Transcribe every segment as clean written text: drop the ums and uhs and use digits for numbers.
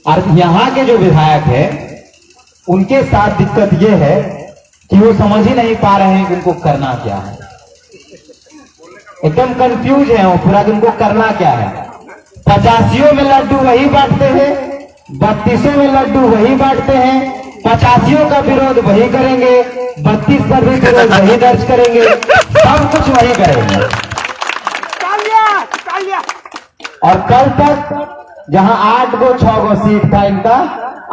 और यहाँ के जो विधायक है उनके साथ दिक्कत ये है कि वो समझ ही नहीं पा रहे हैं कि उनको करना क्या है। एकदम कंफ्यूज है वो पूरा कि उनको करना क्या है। 85 में लड्डू वही बांटते हैं, 32 में लड्डू वही बांटते हैं, 85 का विरोध वही करेंगे, 32 पर भी विरोध वही दर्ज करेंगे, सब कुछ वही करेंगे। और कल तक जहां 8 गो 6 गो सीट था इनका,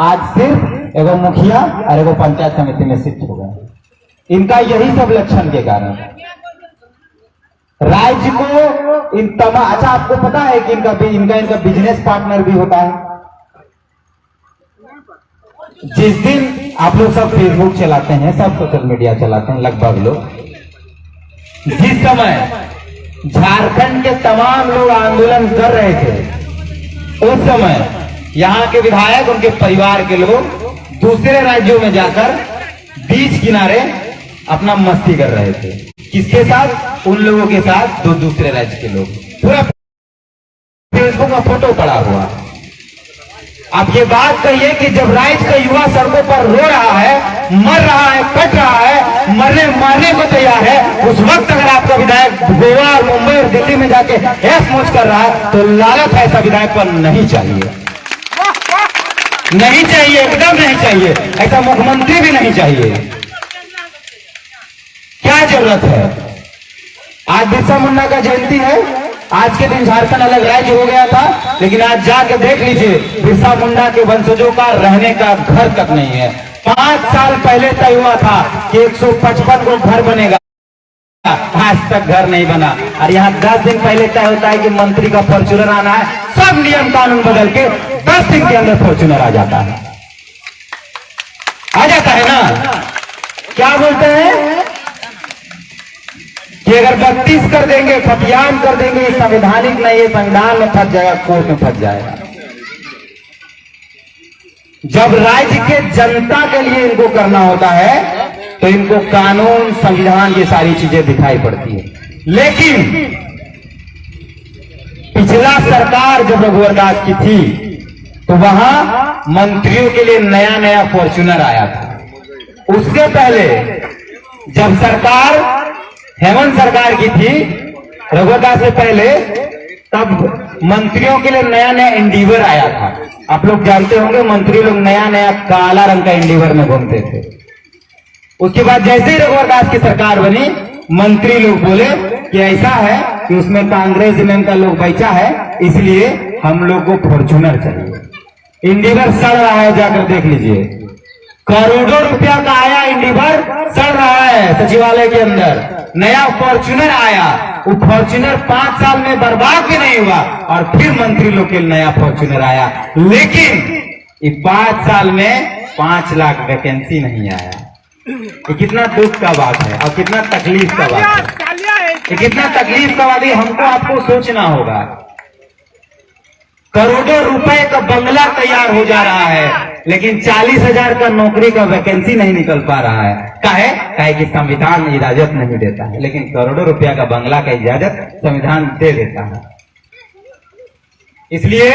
आज सिर्फ एगो मुखिया और एगो पंचायत समिति में शिफ्ट हो गए। इनका यही सब लक्षण के कारण राज्य को इन तमाम। अच्छा, आपको पता है कि इनका बिजनेस पार्टनर भी होता है। जिस दिन आप लोग सब फेसबुक चलाते हैं, सब सोशल मीडिया चलाते हैं लगभग लोग, जिस समय झारखंड के तमाम लोग आंदोलन कर रहे थे उस समय यहाँ के विधायक, उनके परिवार के लोग दूसरे राज्यों में जाकर बीच किनारे अपना मस्ती कर रहे थे। किसके साथ? उन लोगों के साथ जो दूसरे राज्य के लोग। पूरा फेसबुक में फोटो पड़ा हुआ। आप ये बात कहिए कि जब राज्य का युवा सड़कों पर रो रहा है, मर रहा है, कट रहा है, मारने को तैयार है, उस वक्त अगर आपका विधायक गोवा और मुंबई और दिल्ली में जाके ऐश मौज कर रहा है तो लालच ऐसा विधायक पर नहीं चाहिए, नहीं चाहिए, एकदम नहीं चाहिए। ऐसा मुख्यमंत्री भी नहीं चाहिए। क्या जरूरत है? आज बिरसा मुंडा का जयंती है। आज के दिन झारखंड अलग राज्य हो गया था, लेकिन आज जाके देख लीजिए बिरसा मुंडा के वंशजों का रहने का घर तक नहीं है। 5 साल पहले तय हुआ था कि 155 को घर बनेगा, आज तक घर नहीं बना। और यहाँ 10 दिन पहले तय होता है कि मंत्री का फॉर्च्यूनर आना है, सब नियम कानून बदल के 10 दिन के अंदर फॉर्च्यूनर आ जाता है, ना। क्या बोलते हैं कि अगर 32 कर देंगे, खतियान कर देंगे, ये संवैधानिक नहीं है, संविधान में फंस जाएगा, कोर्ट में फंस जाएगा। जब राज्य के जनता के लिए इनको करना होता है तो इनको कानून, संविधान, ये सारी चीजें दिखाई पड़ती है। लेकिन पिछला सरकार जब रघुवर दास की थी तो वहां मंत्रियों के लिए नया नया फॉर्च्यूनर आया था। उससे पहले जब सरकार हेमंत सरकार की थी, रघुवर दास से पहले, तब मंत्रियों के लिए नया नया इंडिवर आया था। आप लोग जानते होंगे मंत्री लोग नया नया काला रंग का इंडिवर में घूमते थे। उसके बाद जैसे ही रघुवर दास की सरकार बनी, मंत्री लोग बोले कि ऐसा है कि उसमें कांग्रेस का लोग बेचा है, इसलिए हम लोग को फॉर्च्यूनर चाहिए। इंडिवर सड़ रहा है, जाकर देख लीजिए। करोड़ों रुपया का आया इंडिवर, सड़ रहा है सचिवालय के अंदर। नया फॉर्च्यूनर आया, वो फॉर्च्यूनर 5 साल में बर्बाद भी नहीं हुआ और फिर मंत्री लोग के नया फॉर्च्यूनर आया। लेकिन ये 5 साल में 5 लाख वैकेंसी नहीं आया। ये कितना दुख का बात है और कितना तकलीफ का बात है। ये कितना तकलीफ का बात है, हमको आपको सोचना होगा। करोड़ों रुपए का बंगला तैयार हो जा रहा है, लेकिन 40,000 का नौकरी का वैकेंसी नहीं निकल पा रहा है। काहे कि संविधान इजाजत नहीं देता है, लेकिन करोड़ों रुपया का बंगला का इजाजत संविधान दे देता है। इसलिए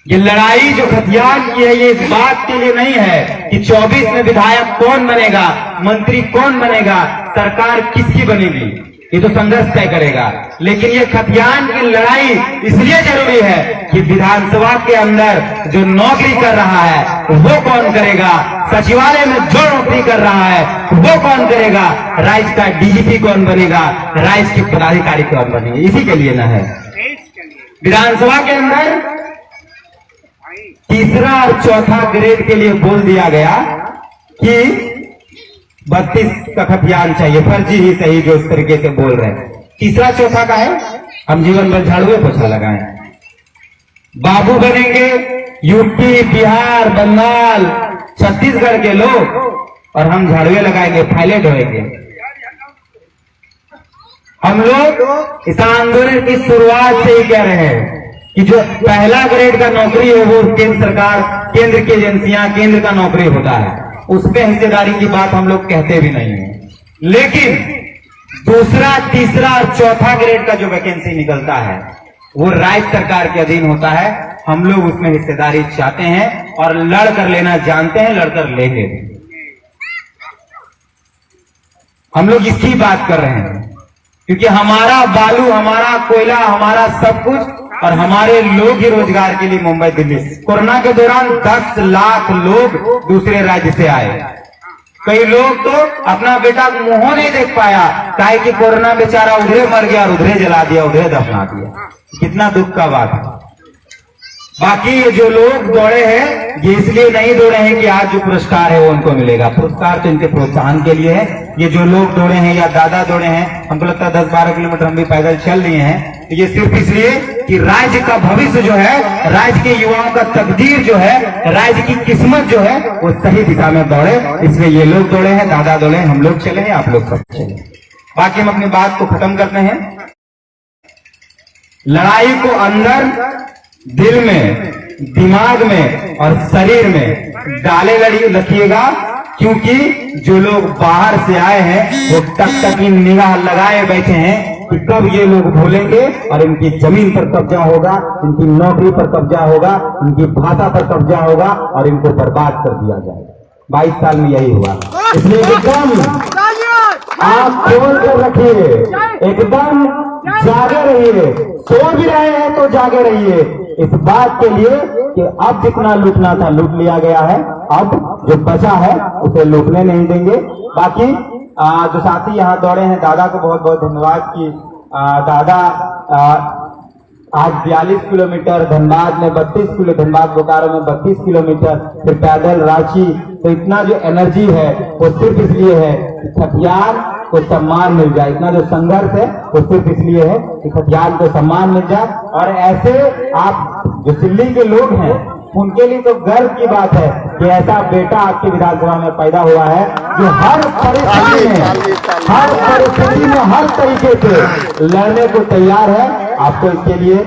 ये लड़ाई जो खतियान की है, ये इस बात के लिए नहीं है कि 24 में विधायक कौन बनेगा, मंत्री कौन बनेगा, सरकार किसकी बनेगी, ये तो संघर्ष तय करेगा। लेकिन ये खतियान की लड़ाई इसलिए जरूरी है कि विधानसभा के अंदर जो नौकरी कर रहा है वो कौन करेगा, सचिवालय में जो नौकरी कर रहा है वो कौन करेगा, राज्य का डीजीपी कौन बनेगा, राज्य के पदाधिकारी कौन बनेंगे, इसी के लिए न है। विधानसभा के अंदर तीसरा और चौथा ग्रेड के लिए बोल दिया गया कि 32 का खतियान चाहिए। फर्जी ही सही जो इस तरीके से बोल रहे हैं। तीसरा चौथा का है, हम जीवन भर झाड़ुए पोछा लगाएं। बाबू बनेंगे यूपी, बिहार, बंगाल, छत्तीसगढ़ के लोग और हम झाड़ुए लगाएंगे, फाइलें ढोएंगे। हम लोग इस आंदोलन की शुरुआत से ही कह रहे हैं कि जो पहला ग्रेड का नौकरी है वो केंद्र सरकार, केंद्र की एजेंसियां, केंद्र का नौकरी होता है, उसमें हिस्सेदारी की बात हम लोग कहते भी नहीं है। लेकिन दूसरा, तीसरा और चौथा ग्रेड का जो वैकेंसी निकलता है वो राज्य सरकार के अधीन होता है हम लोग उसमें हिस्सेदारी चाहते हैं और लड़ कर लेना जानते हैं, लड़कर लेंगे। हम लोग इसकी बात कर रहे हैं क्योंकि हमारा बालू, हमारा कोयला, हमारा सब कुछ और हमारे लोग ही रोजगार के लिए मुंबई दिल्ली। कोरोना के दौरान 10 लाख लोग दूसरे राज्य से आए। कई लोग तो अपना बेटा मुंह नहीं देख पाया, काहे कि कोरोना बेचारा उधरे मर गया और उधरे जला दिया, उधरे दफना दिया। कितना दुख का बात है। बाकी ये जो लोग दौड़े हैं ये इसलिए नहीं दौड़े हैं कि आज जो पुरस्कार है वो उनको मिलेगा। पुरस्कार तो इनके प्रोत्साहन के लिए है। ये जो लोग दौड़े हैं या दादा दौड़े हैं, हमको लगता है 10-12 किलोमीटर हम भी पैदल चल लिए हैं, तो ये सिर्फ इसलिए कि राज्य का भविष्य जो है, राज्य के युवाओं का तकदीर जो है, राज्य की किस्मत जो है वो सही दिशा में दौड़े, इसलिए ये लोग दौड़े हैं, दादा दौड़े हैं, हम लोग चले हैं, आप लोग सब चले। बाकी हम अपनी बात को खत्म करते हैं। लड़ाई को अंदर, दिल में, दिमाग में और शरीर में डाले रखिएगा, क्योंकि जो लोग बाहर से आए हैं वो टकटकी निगाह लगाए बैठे हैं कि कब ये लोग भूलेंगे और इनकी जमीन पर कब्जा होगा, इनकी नौकरी पर कब्जा होगा, इनकी भाषा पर कब्जा होगा और इनको बर्बाद कर दिया जाएगा। 22 साल में यही हुआ। इसलिए एकदम आप खोल कर रखिए, एकदम जागे रहिए। सो भी रहे हैं तो जागे रहिए इस बात के लिए कि अब जितना लूटना था लूट लिया गया है, अब जो बचा है उसे लूटने नहीं देंगे। बाकी जो साथी यहाँ दौड़े हैं, दादा को बहुत बहुत धन्यवाद कि दादा आज 42 किलोमीटर, धनबाद में 32 किलो, धनबाद बोकारो में 32 किलोमीटर, फिर पैदल रांची। तो इतना जो एनर्जी है वो सिर्फ इसलिए है कि खटियार को सम्मान मिल जाए। इतना जो संघर्ष है वो सिर्फ इसलिए है कि खटियार को सम्मान मिल जाए। और ऐसे आप जो दिल्ली के लोग हैं उनके लिए तो गर्व की बात है कि ऐसा बेटा आपकी विधानसभा में पैदा हुआ है जो हर परिस्थिति में हर तरीके से लड़ने को तैयार है। आपको इसके लिए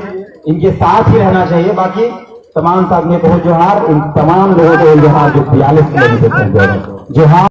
इनके साथ ही रहना चाहिए। बाकी तमाम साथियों को जोहार, इन तमाम लोगों को जोहार जो 42 किलोमीटर जोहार।